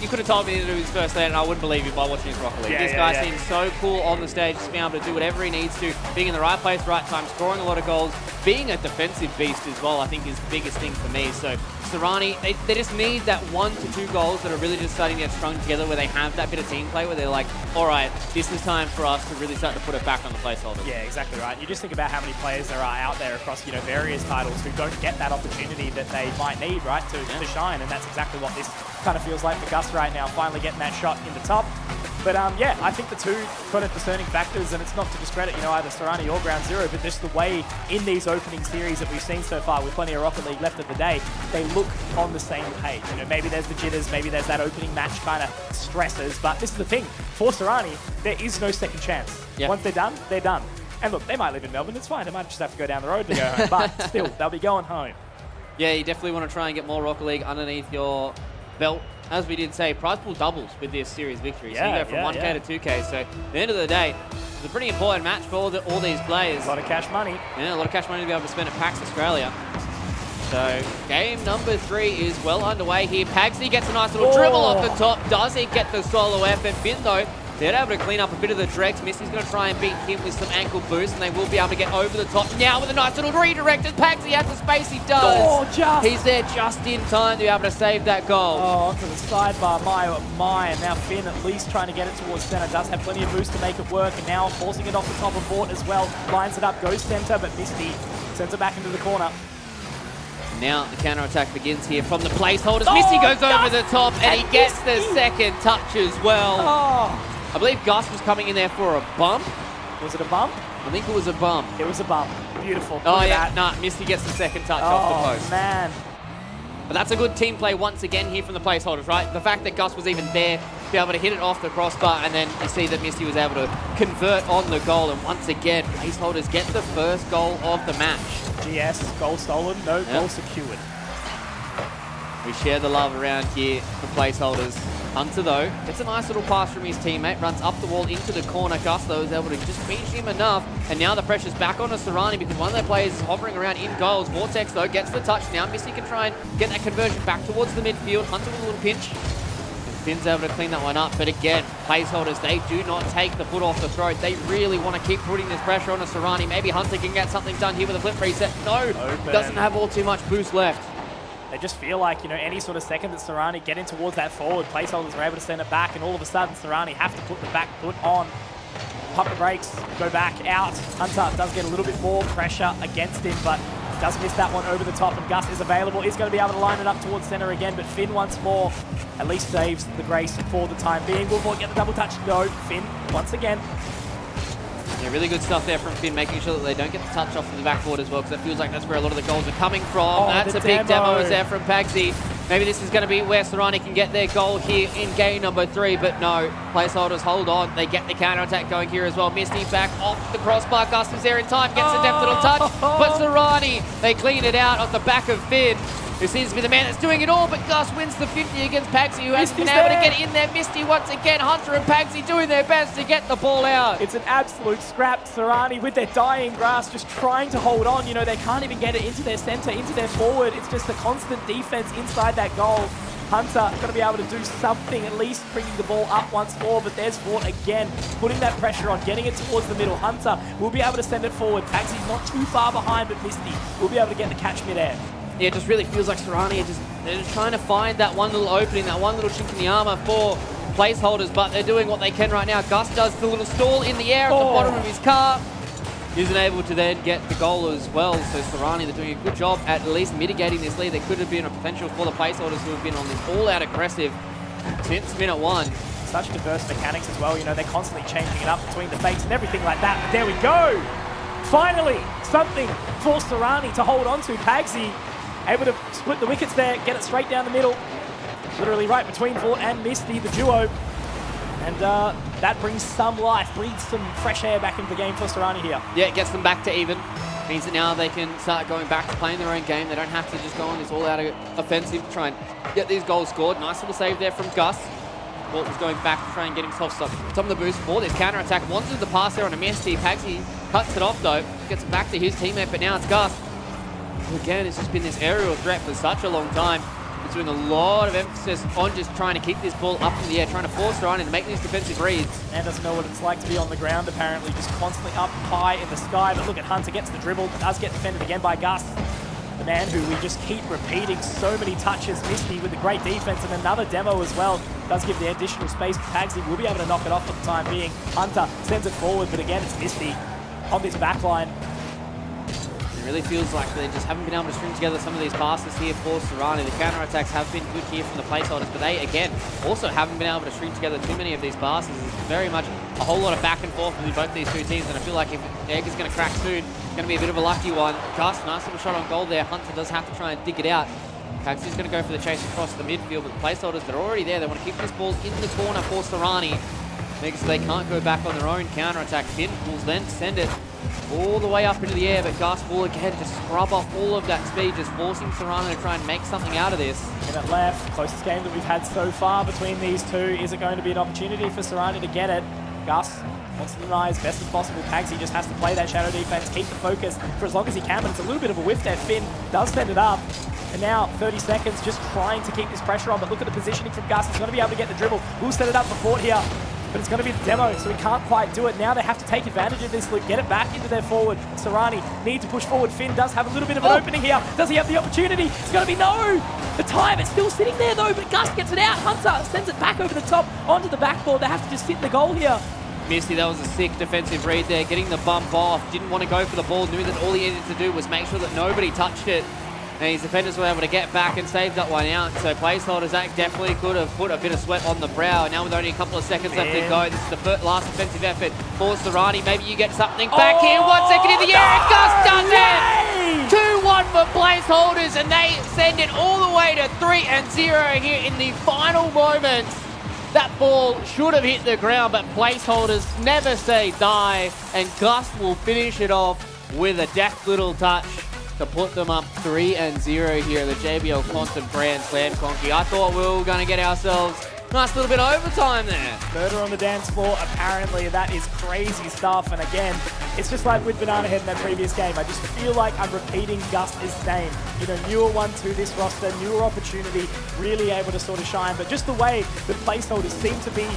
you could have told me that it was first land and I wouldn't believe you by watching his Rocket League. This guy seems so cool on the stage, just being able to do whatever he needs to, being in the right place, right time, scoring a lot of goals, being a defensive beast as well, I think is the biggest thing for me. So Tsurani, they just need that 1 to 2 goals that are really just starting to get strung together where they have that bit of team play where they're like, all right, this is time for us to really start to put it back on the Placeholders. Yeah, exactly right. You just think about how many players there are out there across, various titles who don't get that opportunity that they might need, right, to shine, and that's exactly what this kind of feels like for Gus right now, finally getting that shot in the top. But yeah, I think the two kind of discerning factors, and it's not to discredit, either Tsurani or Ground Zero, but just the way in these opening series that we've seen so far, with plenty of Rocket League left of the day, they look on the same page. Maybe there's the jitters, maybe there's that opening match kind of stresses, but this is the thing. For Tsurani, there is no second chance. Yep. Once they're done, they're done. And look, they might live in Melbourne, it's fine. They might just have to go down the road to go home, but still, they'll be going home. Yeah, you definitely want to try and get more Rocket League underneath your belt. As we did say, prize pool doubles with this series victory. So you go from 1K to 2K. So at the end of the day, it's a pretty important match for all these players. A lot of cash money. Yeah, a lot of cash money to be able to spend at PAX Australia. So game number 3 is well underway here. Pagsy gets a nice little dribble off the top. Does he get the solo effort? Finn, though, they're able to clean up a bit of the dregs. Missy's going to try and beat him with some ankle boost, and they will be able to get over the top now with a nice little redirect. As Pagsy has the space, he does. He's there just in time to be able to save that goal. Oh, onto the sidebar, my. And now Finn at least trying to get it towards center. Does have plenty of boost to make it work, and now forcing it off the top of Vort as well. Lines it up, goes center, but Misty sends it back into the corner. Now the counter-attack begins here from the Placeholders. Misty goes over the top, and he gets the second touch as well. I believe Gus was coming in there for a bump. Was it a bump? I think it was a bump. It was a bump. Beautiful. Oh, yeah. Nah, Misty gets the second touch off the post. Oh, man. But that's a good team play once again here from the Placeholders, right? The fact that Gus was even there to be able to hit it off the crossbar, and then you see that Misty was able to convert on the goal. And once again, Placeholders get the first goal of the match. GS, goal stolen, no goal secured. We share the love around here for Placeholders. Hunter, though, gets a nice little pass from his teammate, runs up the wall into the corner. Gus, though, is able to just finish him enough, and now the pressure's back on Tsurani because one of their players is hovering around in goals. Vortex, though, gets the touch now. Missy can try and get that conversion back towards the midfield. Hunter with a little pinch. Finn's able to clean that one up, but again, Placeholders, they do not take the foot off the throat. They really want to keep putting this pressure on Tsurani. Maybe Hunter can get something done here with a flip reset. No, doesn't have all too much boost left. They just feel like, any sort of second that Tsurani get in towards that forward, Placeholders are able to send it back, and all of a sudden Tsurani have to put the back foot on. Pump the brakes, go back out. Hunter does get a little bit more pressure against him, but does miss that one over the top, and Gus is available. He's going to be able to line it up towards center again, but Finn once more at least saves the grace for the time being. Will Vort get the double touch? No, Finn once again. Yeah, really good stuff there from Finn, making sure that they don't get the touch off from the backboard as well, because it feels like that's where a lot of the goals are coming from. That's a big demo is there from Pagsy. Maybe this is going to be where Tsurani can get their goal here in game number 3, but no. Placeholders hold on. They get the counter-attack going here as well. Misty back off the crossbar. Gus is there in time, gets a deft little touch, but Tsurani, they clean it out off the back of Finn, who seems to be the man that's doing it all, but Gus wins the 50 against Pagsy, who hasn't been able to get in there. Misty once again, Hunter and Pagsy doing their best to get the ball out. It's an absolute scrap. Tsurani with their dying grass just trying to hold on. They can't even get it into their center, into their forward. It's just a constant defense inside that goal. Hunter going to be able to do something, at least bringing the ball up once more, but there's Vort again, putting that pressure on, getting it towards the middle. Hunter will be able to send it forward. Pagsy's not too far behind, but Misty will be able to get the catch mid-air. Yeah, it just really feels like Tsurani they're just trying to find that one little opening, that one little chink in the armor for Placeholders, but they're doing what they can right now. Gus does the little stall in the air at the bottom of his car. Isn't able to then get the goal as well, so Tsurani, they're doing a good job at least mitigating this lead. There could have been a potential for the Placeholders who have been on this all-out aggressive since minute 1. Such diverse mechanics as well, they're constantly changing it up between the fakes and everything like that, but there we go! Finally, something for Tsurani to hold on to. Pagsy able to split the wickets there, get it straight down the middle. Literally right between Fort and Misty, the duo. And that brings some life, breathes some fresh air back into the game for Tsurani here. Yeah, it gets them back to even. Means that now they can start going back to playing their own game. They don't have to just go on this all-out offensive to try and get these goals scored. Nice little save there from Gus. Walt was going back to try and get himself some of the boost for this counter-attack. Wanted the pass there on a Misty. Pagsy cuts it off though. Gets it back to his teammate, but now it's Gus. Again, it's just been this aerial threat for such a long time. He's doing a lot of emphasis on just trying to keep this ball up in the air, trying to force Tsurani to make these defensive reads. And doesn't know what it's like to be on the ground, apparently, just constantly up high in the sky. But look at Hunter, gets the dribble, does get defended again by Gus. The man who we just keep repeating so many touches, Misty with a great defense and another demo as well. Does give the additional space. Pagsy will be able to knock it off for the time being. Hunter sends it forward, but again, it's Misty on this back line. It really feels like they just haven't been able to string together some of these passes here for Tsurani. The counter-attacks have been good here from the placeholders, but they, again, also haven't been able to string together too many of these passes. It's very much a whole lot of back and forth between both these two teams, and I feel like if Egg is going to crack soon, it's going to be a bit of a lucky one. Gus, nice little shot on goal there. Hunter does have to try and dig it out. Pagsy's going to go for the chase across the midfield, but the placeholders, they're already there. They want to keep this ball in the corner for Tsurani, because they can't go back on their own counter-attack. Finn will then send it all the way up into the air, but Gus will again just scrub off all of that speed, just forcing Tsurani to try and make something out of this. Minute left, closest game that we've had so far between these two. Is it going to be an opportunity for Tsurani to get it? Gus wants to deny as best as possible. Pagsy just has to play that shadow defense, keep the focus for as long as he can, but it's a little bit of a whiff there. Finn does send it up. And now 30 seconds just trying to keep this pressure on, but look at the positioning from Gus. He's going to be able to get the dribble. We'll set it up for Fort here. But it's going to be the demo, so we can't quite do it. Now they have to take advantage of this loop, get it back into their forward. Tsurani need to push forward. Finn does have a little bit of an opening here. Does he have the opportunity? It's going to be no! The time, it's still sitting there though, but Gus gets it out. Hunter sends it back over the top onto the backboard. They have to just hit the goal here. Misty, that was a sick defensive read there, getting the bump off. Didn't want to go for the ball, knew that all he needed to do was make sure that nobody touched it. And his defenders were able to get back and save that one out. So placeholders, that definitely could have put a bit of sweat on the brow. Now with only a couple of seconds left to go, this is the last offensive effort for Tsurani. Maybe you get something back here. 1 second in the air, and Gus does it! 2-1 for placeholders, and they send it all the way to 3-0 here in the final moments. That ball should have hit the ground, but placeholders never say die, and Gus will finish it off with a deft little touch to put them up 3-0 here in the JBL Quantum Grand Slam Conky. I thought we were going to get ourselves a nice little bit of overtime there. Murder on the dance floor, apparently that is crazy stuff. And again, it's just like with Banana Head in that previous game. I just feel like I'm repeating Gus's name. You know, newer one to this roster, newer opportunity, really able to sort of shine. But just the way the placeholders seem to be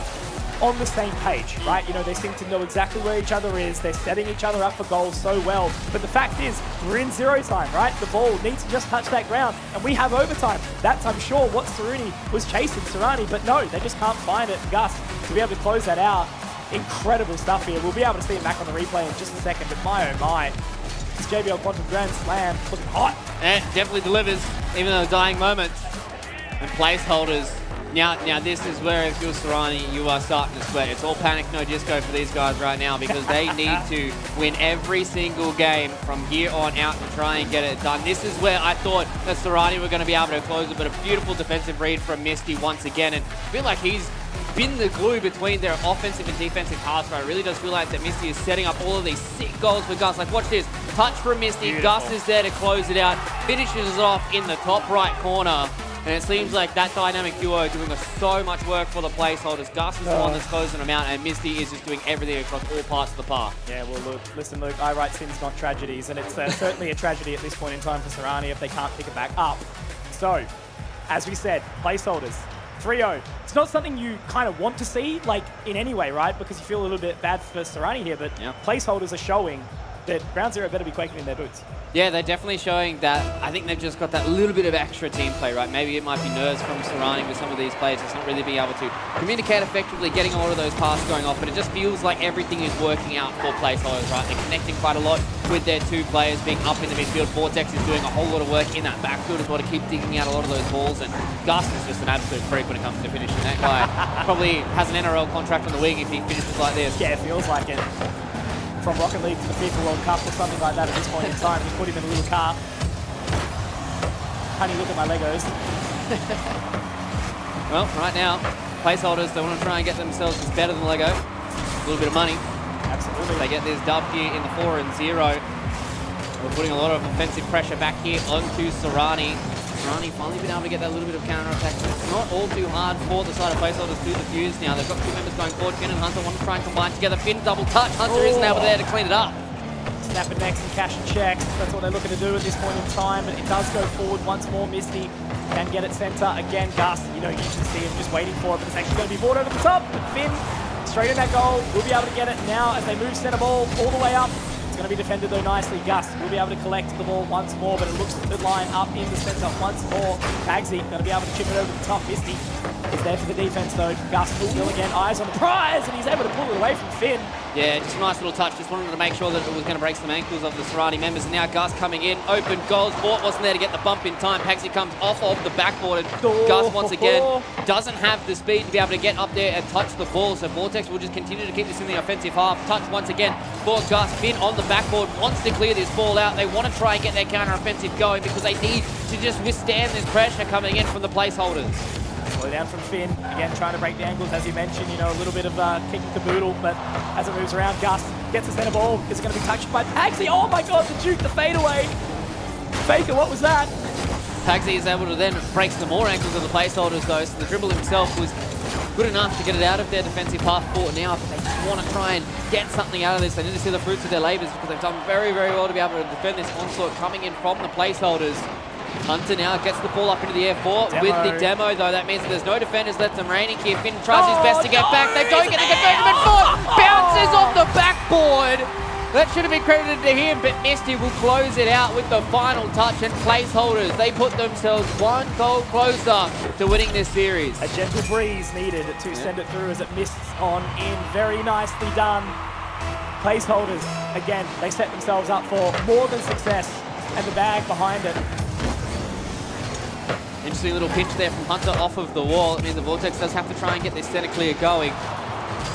on the same page, right? You know, they seem to know exactly where each other is. They're setting each other up for goals so well. But the fact is, we're in zero time, right? The ball needs to just touch that ground, and we have overtime. That's, I'm sure, what Tsurani was chasing Tsurani, but no, they just can't find it. Gus, to be able to close that out, incredible stuff here. We'll be able to see it back on the replay in just a second, but my oh my. This JBL Quantum Grand Slam looking hot. And definitely delivers, even though dying moments. And placeholders. Now this is where if you're Tsurani, you are starting to sweat. It's all panic, no disco for these guys right now, because they need to win every single game from here on out to try and get it done. This is where I thought that Tsurani were going to be able to close it, but a beautiful defensive read from Misty once again. And I feel like he's been the glue between their offensive and defensive pass rush. It really does feel like that Misty is setting up all of these sick goals for Gus. Like, watch this. Touch from Misty. Beautiful. Gus is there to close it out. Finishes it off in the top right corner. And it seems like that dynamic duo doing so much work for the placeholders. Gus is the one that's closing them out, and Misty is just doing everything across all parts of the park. Yeah, well, listen, Luke, I write sins, not tragedies, and it's certainly a tragedy at this point in time for Tsurani if they can't pick it back up. So, as we said, placeholders, 3-0. It's not something you kind of want to see, like, in any way, right? Because you feel a little bit bad for Tsurani here, but placeholders are showing that Ground Zero better be quaking in their boots. Yeah, they're definitely showing that. I think they've just got that little bit of extra team play, right? Maybe it might be nerves from surrounding with some of these players, just not really being able to communicate effectively, getting a lot of those passes going off, but it just feels like everything is working out for placeholders, right? They're connecting quite a lot with their two players being up in the midfield. Vortex is doing a whole lot of work in that backfield as well to keep digging out a lot of those balls, and Gus is just an absolute freak when it comes to finishing. That guy probably has an NRL contract on the wing if he finishes like this. Yeah, it feels like it. From Rocket League to the FIFA World Cup or something like that at this point in time. Just put him in a little car. honey, look at my Legos. Well, right now, Placeholders, they want to try and get themselves better than Lego. A little bit of money. Absolutely. They get this dub here in the 4-0. We're putting a lot of offensive pressure back here onto Tsurani. Tsurani finally been able to get that little bit of counter-attack. It's not all too hard for the side of Placeholders to defuse now. They've got two members going forward. Finn and Hunter want to try and combine together. Finn double touch. Hunter isn't able there to clean it up. Snapping necks and cash and checks. That's what they're looking to do at this point in time. It does go forward once more. Misty can get it center. Again, Gus, you know, you can see him just waiting for it, but it's actually going to be brought over the top. But Finn, straight in that goal, will be able to get it now as they move center ball all the way up. It's going to be defended though nicely. Gus will be able to collect the ball once more, but it looks to line up in the center once more. Bagsy going to be able to chip it over the top. Misty is there for the defense though. Gus still again, eyes on the prize, and he's able to pull it away from Finn. Yeah, just a nice little touch. Just wanted to make sure that it was going to break some ankles of the Tsurani members. And now Gus coming in, open goals. Bort wasn't there to get the bump in time. Pagsy comes off of the backboard, and Gus once again doesn't have the speed to be able to get up there and touch the ball. So Vortex will just continue to keep this in the offensive half. Touch once again for Gus. Finn on the backboard wants to clear this ball out. They want to try and get their counter-offensive going because they need to just withstand this pressure coming in from the Placeholders. Slow down from Finn, again trying to break the angles as you mentioned, you know, a little bit of kicking caboodle, but as it moves around, Gus gets the center ball. Is it going to be touched by Pagsy? Oh my god, the juke, the fadeaway. Faker, what was that? Pagsy is able to then break some more ankles of the Placeholders though, so the dribble himself was good enough to get it out of their defensive half court now, but they just want to try and get something out of this. They need to see the fruits of their labours because they've done very, very well to be able to defend this onslaught coming in from the Placeholders. Hunter now gets the ball up into the air with the demo, though. That means that there's no defenders left remaining here. Finn tries his best to get back. They don't get the conversion, but Ford bounces off the backboard. That should have been credited to him, but Misty will close it out with the final touch, and Placeholders, they put themselves one goal closer to winning this series. A gentle breeze needed to send it through as it missed on in. Very nicely done. Placeholders, again, they set themselves up for more than success, and the bag behind it. Interesting little pinch there from Hunter off of the wall. It means the Vortex does have to try and get this center clear going.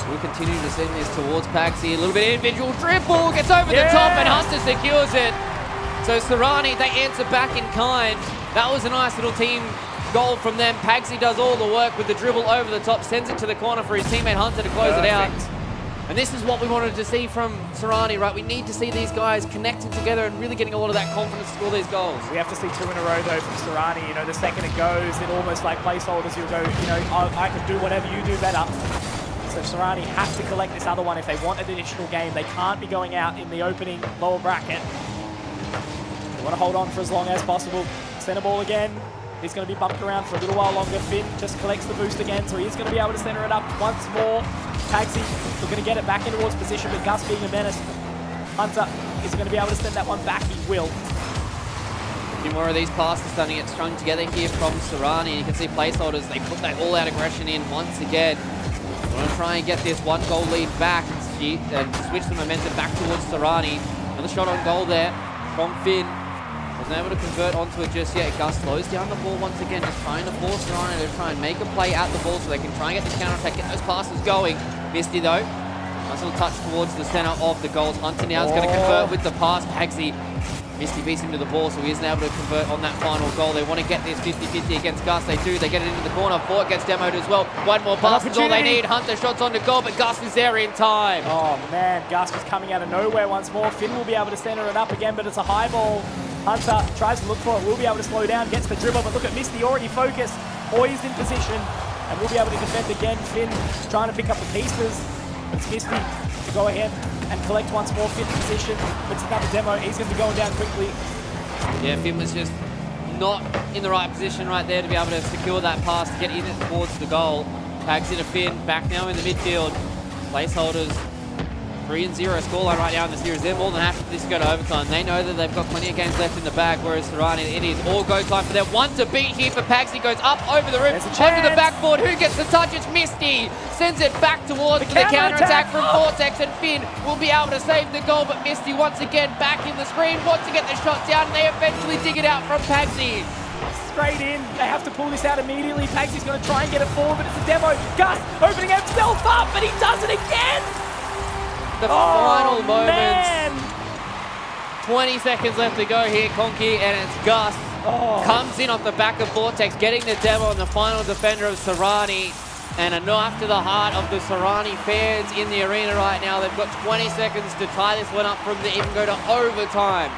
We'll continue to send this towards Pagsy. A little bit of individual dribble, gets over the top, and Hunter secures it. So Tsurani, they answer back in kind. That was a nice little team goal from them. Pagsy does all the work with the dribble over the top, sends it to the corner for his teammate Hunter to close it out. And this is what we wanted to see from Tsurani, right? We need to see these guys connecting together and really getting a lot of that confidence to score these goals. We have to see 2 in a row, though, from Tsurani. You know, the second it goes, it almost like Placeholders, you'll go, you know, I can do whatever you do better. So Tsurani have to collect this other one if they want an additional game. They can't be going out in the opening lower bracket. They want to hold on for as long as possible. Center ball again. He's going to be bumped around for a little while longer. Finn just collects the boost again, so he's going to be able to center it up once more. Pagsy looking to get it back in towards position, but Gus being a menace. Hunter is going to be able to send that one back. He will. A few more of these passes starting to get strung together here from Tsurani. You can see Placeholders, they put that all-out aggression in once again. We're going to try and get this 1-goal lead back and switch the momentum back towards Tsurani. Another shot on goal there from Finn. Wasn't able to convert onto it just yet. Gus slows down the ball once again, just trying to force Tsurani to try and make a play at the ball so they can try and get this counter-attack, get those passes going. Misty though, nice little touch towards the center of the goals. Hunter now is going to convert with the pass. Pagsy, Misty beats him to the ball, so he isn't able to convert on that final goal. They want to get this 50-50 against Gus. They do. They get it into the corner. Fort gets demoed as well. One more pass is all they need. Hunter shots on the goal, but Gus is there in time. Oh man, Gus was coming out of nowhere once more. Finn will be able to center it up again, but it's a high ball. Hunter tries to look for it, will be able to slow down, gets the dribble, but look at Misty already focused, poised in position, and will be able to defend again. Finn trying to pick up the pieces. It's Misty to go ahead and collect once more. Finn in position, but it's another demo. He's going to be going down quickly. Yeah, Finn was just not in the right position right there to be able to secure that pass to get in towards the goal. Pagsy to Finn, back now in the midfield. Placeholders 3-0 scoreline right now in the series. They're more than happy for this to go to overtime. They know that they've got plenty of games left in the bag, whereas Tsurani, it is all go time for them. One to beat here for Pagsy, goes up over the rim, onto the backboard. Who gets the touch? It's Misty. Sends it back towards the counter-attack from Vortex, and Finn will be able to save the goal, but Misty once again back in the screen, wants to get the shot down, and they eventually dig it out from Pagsy. Straight in. They have to pull this out immediately. Pagsy's going to try and get it forward, but it's a demo. Gus opening himself up, but he does it again. The final moments. Man. 20 seconds left to go here, Conky, and it's Gus Comes in off the back of Vortex, getting the demo on the final defender of Tsurani. And a knife to the heart of the Tsurani fans in the arena right now. They've got 20 seconds to tie this one up from the even go to overtime.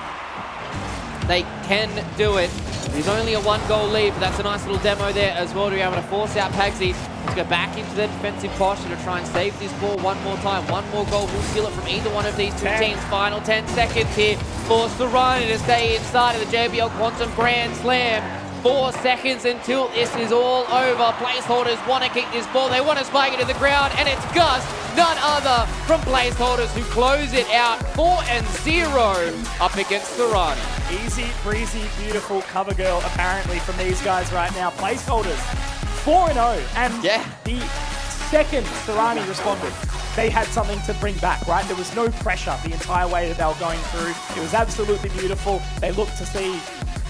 They can do it. There's only a 1-goal lead, but that's a nice little demo there as well to be able to force out Pagsy. Let's go back into the defensive posture to try and save this ball one more time. One more goal will steal it from either one of these two teams. Final 10 seconds here for Tsurani to stay inside of the JBL Quantum Grand Slam. 4 seconds until this is all over. Placeholders want to kick this ball. They want to spike it to the ground, and it's Gus, none other from Placeholders, who close it out 4-0 up against Tsurani. Easy, breezy, beautiful cover girl apparently from these guys right now. Placeholders 4-0, and the second Tsurani responded, they had something to bring back, right? There was no pressure the entire way that they were going through. It was absolutely beautiful. They looked to see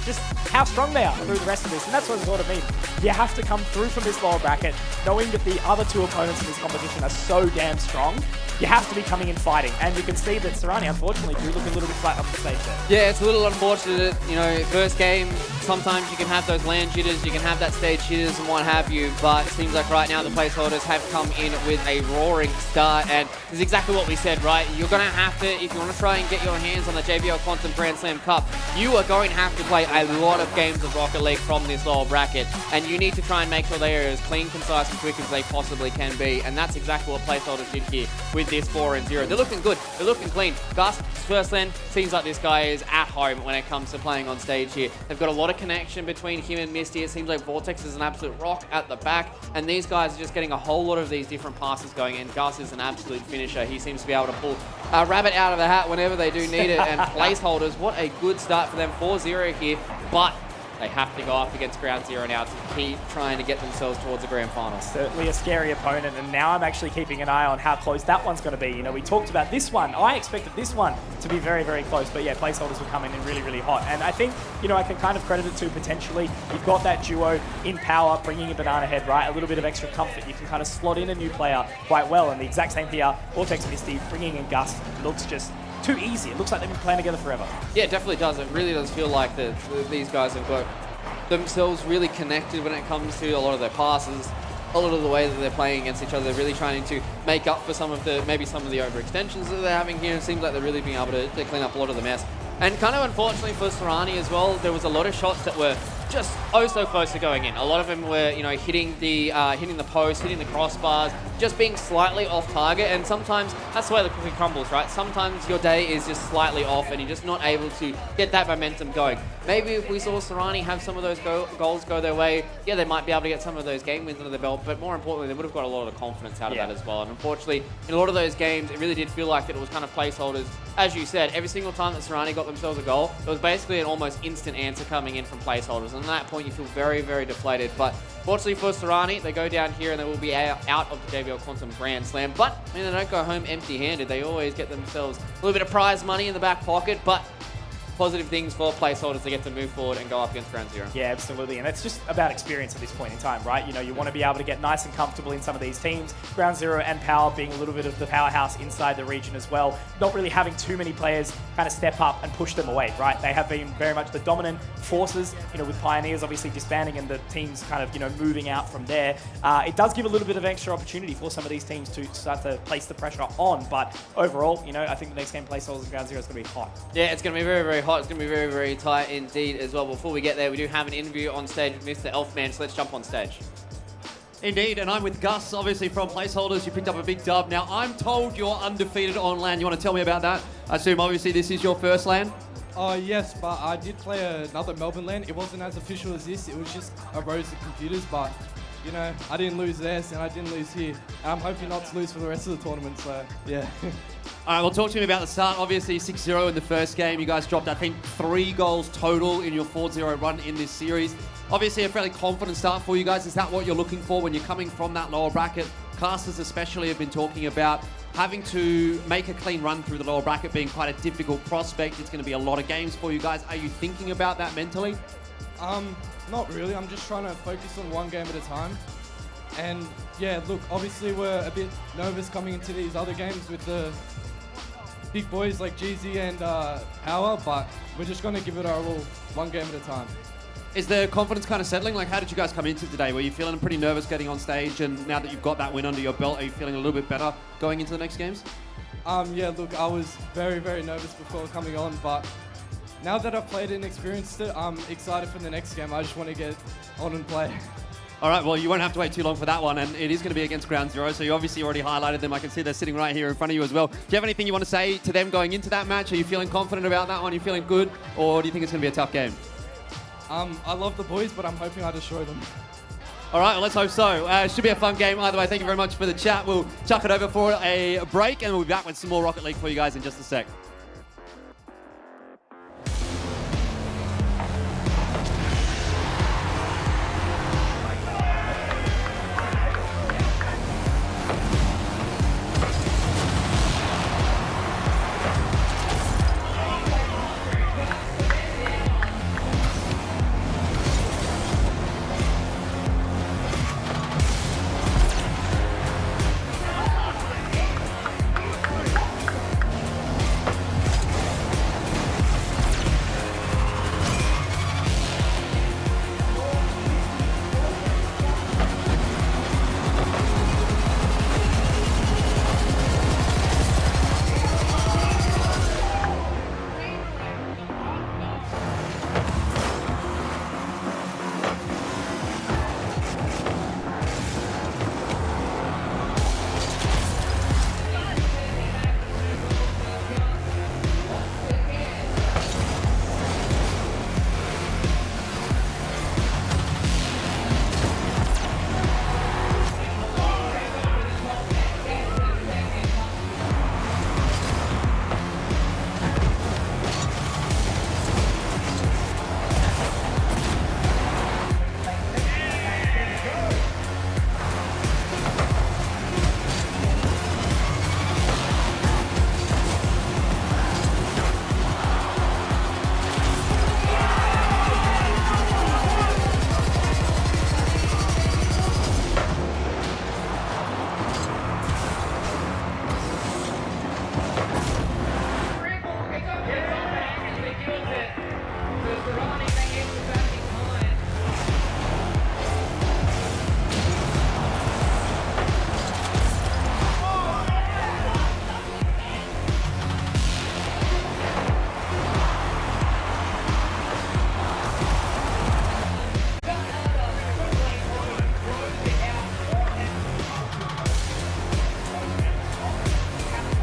just how strong they are through the rest of this, and that's what it's all to mean. You have to come through from this lower bracket knowing that the other two opponents in this competition are so damn strong. You have to be coming in fighting, and you can see that Tsurani, unfortunately, do look a little bit flat on the stage there. Yeah, it's a little unfortunate. You know, first game, sometimes you can have those land jitters, you can have that stage jitters and what have you, but it seems like right now the Placeholders have come in with a roaring start, and this is exactly what we said, right? You're going to have to, if you want to try and get your hands on the JBL Quantum Grand Slam Cup, you are going to have to play a lot of games of Rocket League from this lower bracket, and you need to try and make sure they are as clean, concise, and quick as they possibly can be, and that's exactly what Placeholders did here with this 4-0. They're looking good. They're looking clean. Gus, first land, seems like this guy is at home when it comes to playing on stage here. They've got a lot of connection between him and Misty. It seems like Vortex is an absolute rock at the back, and these guys are just getting a whole lot of these different passes going in. Gus is an absolute finisher. He seems to be able to pull a rabbit out of the hat whenever they do need it, and Placeholders, what a good start for them. 4-0 here, but they have to go up against Ground Zero now to keep trying to get themselves towards the grand final. Certainly a scary opponent, and now I'm actually keeping an eye on how close that one's going to be. You know, we talked about this one. I expected this one to be very, very close, but yeah, Placeholders will come in really, really hot. And I think, you know, I can kind of credit it to potentially, you've got that duo in power, bringing a banana head, right? A little bit of extra comfort. You can kind of slot in a new player quite well, and the exact same here, Vortex Misty, bringing in Gus, looks just too easy. It looks like they've been playing together forever. Yeah, it definitely does. It really does feel like that these guys have got themselves really connected when it comes to a lot of their passes, a lot of the way that they're playing against each other. They're really trying to make up for some of the overextensions that they're having here. It seems like they're really being able to clean up a lot of the mess. And kind of unfortunately for Tsurani as well, there was a lot of shots that were just so close to going in. A lot of them were, you know, hitting the post, hitting the crossbars, just being slightly off target. And sometimes that's the way the cookie crumbles, right? Sometimes your day is just slightly off, and you're just not able to get that momentum going. Maybe if we saw Tsurani have some of those goals go their way, yeah, they might be able to get some of those game wins under the belt. But more importantly, they would have got a lot of confidence out of that as well. And unfortunately, in a lot of those games, it really did feel like that it was kind of Placeholders. As you said, every single time that Tsurani got themselves a goal, it was basically an almost instant answer coming in from Placeholders. And at that point, you feel very, very deflated. But fortunately for Tsurani, they go down here and they will be out of the JBL Quantum Grand Slam. But I mean, they don't go home empty-handed. They always get themselves a little bit of prize money in the back pocket. But positive things for Placeholders to get to move forward and go up against Ground Zero. Yeah, absolutely. And it's just about experience at this point in time, right? You know, you want to be able to get nice and comfortable in some of these teams. Ground Zero and Power being a little bit of the powerhouse inside the region as well. Not really having too many players kind of step up and push them away, right? They have been very much the dominant forces, you know, with Pioneers obviously disbanding and the teams kind of, you know, moving out from there. It does give a little bit of extra opportunity for some of these teams to start to place the pressure on. But overall, you know, I think the next game Placeholders and Ground Zero is going to be hot. Yeah, it's going to be very, very hot. It's going to be very, very tight indeed as well. Before we get there, we do have an interview on stage with Mr. Elfman, so let's jump on stage. Indeed, and I'm with Gus, obviously from Placeholders. You picked up a big dub. Now, I'm told you're undefeated on LAN. You want to tell me about that? I assume, obviously, this is your first LAN? Yes, but I did play another Melbourne LAN. It wasn't as official as this. It was just a rows of computers, but, you know, I didn't lose there, and I didn't lose here. And I'm hoping not to lose for the rest of the tournament, so, yeah. All right, well, talk to me about the start. Obviously, 6-0 in the first game. You guys dropped, I think, 3 goals total in your 4-0 run in this series. Obviously, a fairly confident start for you guys. Is that what you're looking for when you're coming from that lower bracket? Casters especially have been talking about having to make a clean run through the lower bracket being quite a difficult prospect. It's going to be a lot of games for you guys. Are you thinking about that mentally? Not really. I'm just trying to focus on one game at a time. And, yeah, look, obviously we're a bit nervous coming into these other games with the big boys like GZ and Power, but we're just going to give it our all one game at a time. Is the confidence kind of settling? Like, how did you guys come into today? Were you feeling pretty nervous getting on stage, and now that you've got that win under your belt, are you feeling a little bit better going into the next games? Yeah, look, I was very, very nervous before coming on, but now that I've played it and experienced it, I'm excited for the next game. I just want to get on and play. All right, well, you won't have to wait too long for that one, and it is going to be against Ground Zero, so you obviously already highlighted them. I can see they're sitting right here in front of you as well. Do you have anything you want to say to them going into that match? Are you feeling confident about that one? Are you feeling good, or do you think it's going to be a tough game? I love the boys, but I'm hoping I destroy them. All right, well, let's hope so. It should be a fun game either way. Thank you very much for the chat. We'll chuck it over for a break, and we'll be back with some more Rocket League for you guys in just a sec.